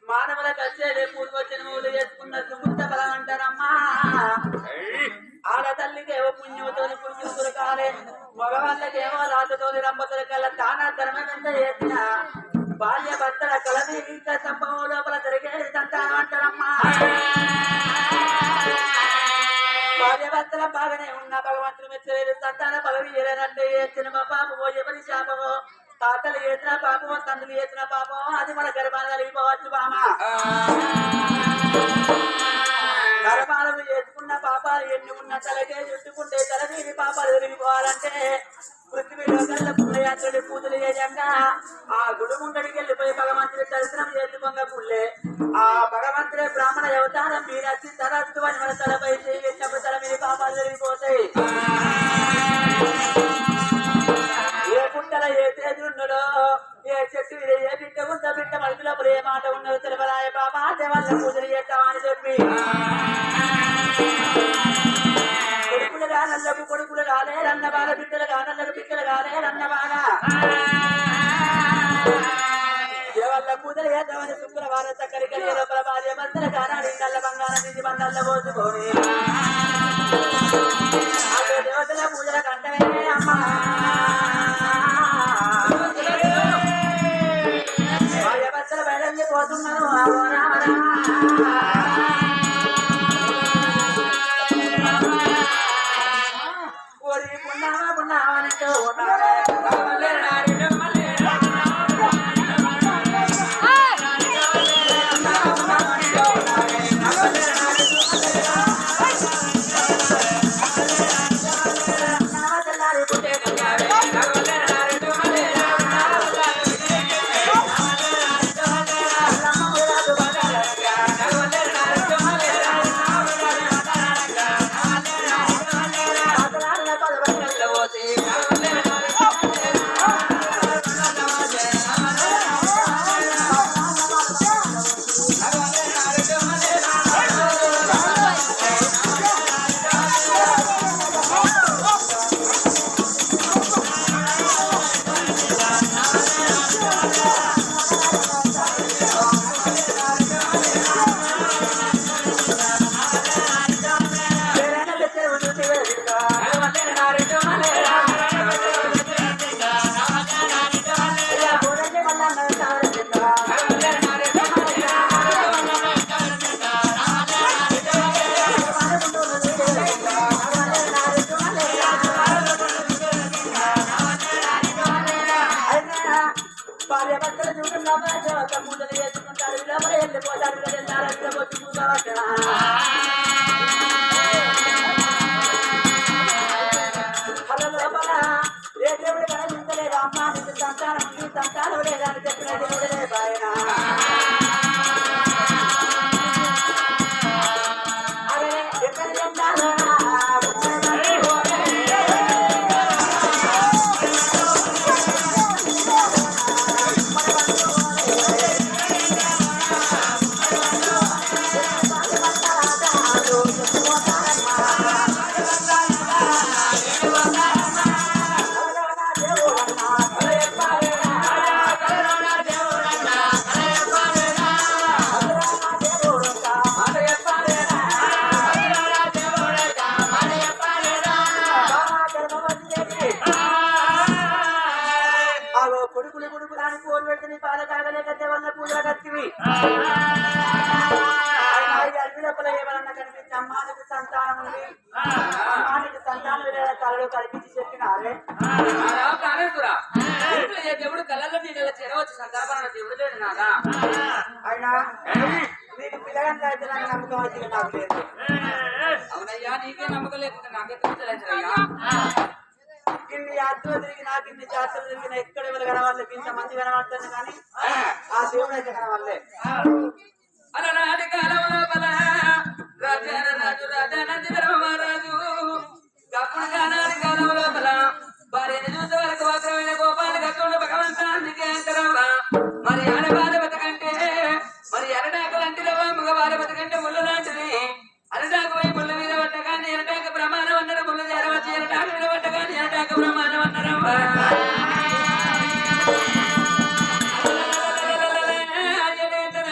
మానవులకు వచ్చేదే పూర్వజన్మములు చేసుకున్న సుకృత బలం అంటారమ్మా. ఆడ తల్లికేవో పుణ్యముతోని పుణ్యముతులు కాలే, మగవాళ్ళకేమో రాతతోని రంపతుల కల్లా తానా ధర్మమెంత చేసిన బాల్య భర్తల కలది ఇంకా సంభవం లోపల జరిగేది సంతానం అంటారమ్మా. భార్య భర్తల బాగానే ఉన్న భగవంతుడు మెచ్చలేదు, సంతాన పదవి ఏలేనంటే చిన్న పాపమో ఎవరి శాపమో, తాతలు చేసిన పాపమో తండ్రులు చేసిన పాపమో అది మన గర్భాలు కలిగిపోవచ్చు బామ. గర్భాలను చేసుకున్న పాపాలు ఎన్ని ఉన్న తలకే చుట్టుకుంటే తలనీని పాపాలు తిరిగిపోవాలంటే పృథ్వీలో గల్ల పుణ్యయాత్రలు పూజలు చేయంగా ఆ గుడి ముందడికి వెళ్ళిపోయి భగవంతుడి దర్శనం చేసుకోగా పుల్లే ఆ భగవంతుడే బ్రాహ్మణ అవతారం మీరచ్చి తరస్తు అని మన తలపై చేసినప్పుడు తల మీద పాపాలు జరిగిపోతాయి. ఏ పుట్టల ఏ తేజున్నదో ఏ చెట్టు మీద ఏ బిడ్డ ఉందో బిడ్డ మనిషి లోపల ఏ మాట ఉన్నదో తెలపరాయ బాబా దేవాళ్ళ పూజలు చేస్తామని చెప్పి కొడుకులు కానల్లకు కొడుకులు కాలే రన్న బాగా బిడ్డలు కానల్లకు బిడ్డలు కాలే రన్న బాగా దేవాళ్ళ పూజలు చేద్దామని శుక్రవారం చక్కరికి లోపల భార్య భర్తల కానాడి నల్ల బంగారం నిధి బండల్ల పోసుకొని అదే దేవతల పూజల కంటమే అమ్మా. భార్య భర్తల బయలుదేరి పోతున్నాను పూజలు చేసుకుంటారు లోపల వెళ్ళిపోతారు లోపల ఏ దేవుడు కనిపించలేదు అమ్మా నీకు సంతానం నీ సంతానం లేదని చెప్పిన దేవుడే బాయన అదే ఎక్కడ చెప్తాను ఏమన్నా కనిపించి అమ్మానికి సంతానం ఉంది అమ్మానికి సంతానం లేదా కళలో కనిపించి చెప్పినారే దేవుడు కళల్లో నీళ్ళ చేరవచ్చు సందర్భాన దేవుడు లేదు నాదా అయినా నీకు పిల్లగంట అయితే నాకు నమ్మకం అయితే నాకు లేదు. అవునయ్యా నీకే నమ్మకం లేకుండా నాకెక్కయ్యా ఇన్ని యాత్రలు తిరిగి నాకు ఇన్ని జాతరలు తిరిగిన ఎక్కడ ఎవరు కనవాళ్ళకి ఇంతమంది కనబడుతుంది కానీ ఆ దేవుడు అయితే కనవాళ్ళే. అలనాటి కాలం లోపల రాజు రాజు అప్పుడు కానాటి కాలం లోపల భార్యను చూసే వరకు మాత్రమే గోపాలు కట్టుండ భగవంతానికి అంతరవా మరి ఆడబాధ బతకంటే మరి అరటాకులంటిలో మగవారి బతకంటే ముళ్ళు లాంటిది అరటాకు పోయి ముళ్ళ మీద పట్టగానే ఎరటాకు ప్రమాణం అన్నారు ముళ్ళు చేరవచ్చి ఎరటాకు మీద పట్టగానే ఎరటాకు ప్రమాణం అన్నారమ్మా. అజనేతర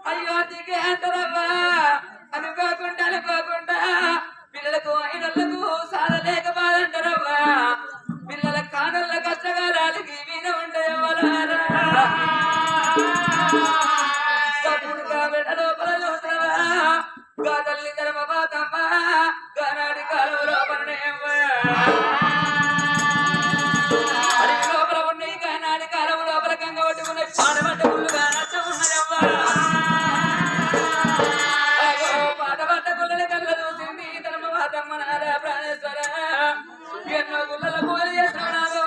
అయ్యో దిగే అంటారమ్మా అనుకోకుండా అనుకోకుండా పిల్లలకు అయినలకు సాధలేక బాధంటారమ్మా పిల్లల కానల్ల కష్టకాలాలకి మీద ఉండేవాళ్ళ లోపల చూస్తావా గా తల్లి ధర్మ బాతమ్మ గానాడి కాలం లోపల లోపల ఉన్నాయి గానాడి కాలం లోపల గంగ పట్టుకున్న పాడబడ్డ గుళ్ళుగా ఉన్నదమ్మా పాడబడ్డ గుళ్ళ కళ్ళ చూసింది ధర్మ బాతమ్మ నాదా ప్రాణేశ్వర ఎన్నో గుళ్ళల పూజ చేస్తున్నాడు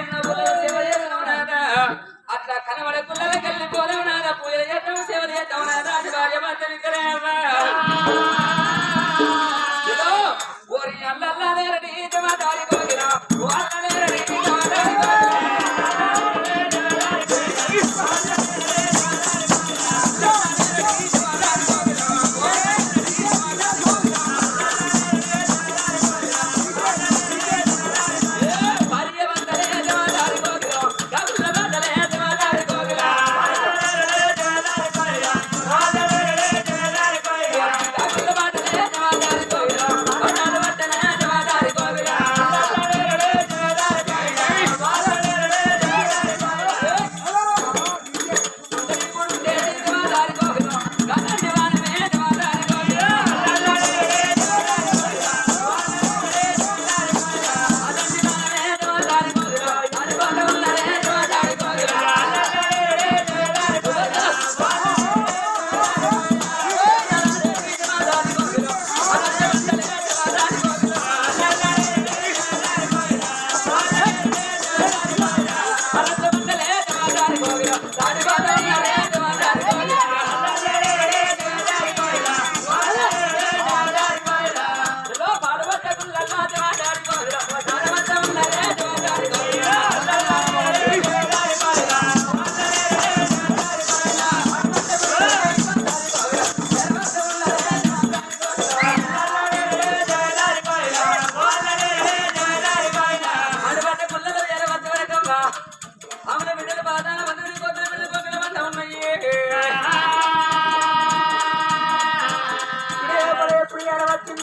ఎన్నో గుళ్ళల సేవ చేస్తున్నాడా అట్లా కనబడే గుళ్ళల కళ్ళి పోలేవునాదా పూజలు చేద్దాం సేవలు చేద్దాం నాదా భార్య భర్త విగ్రహ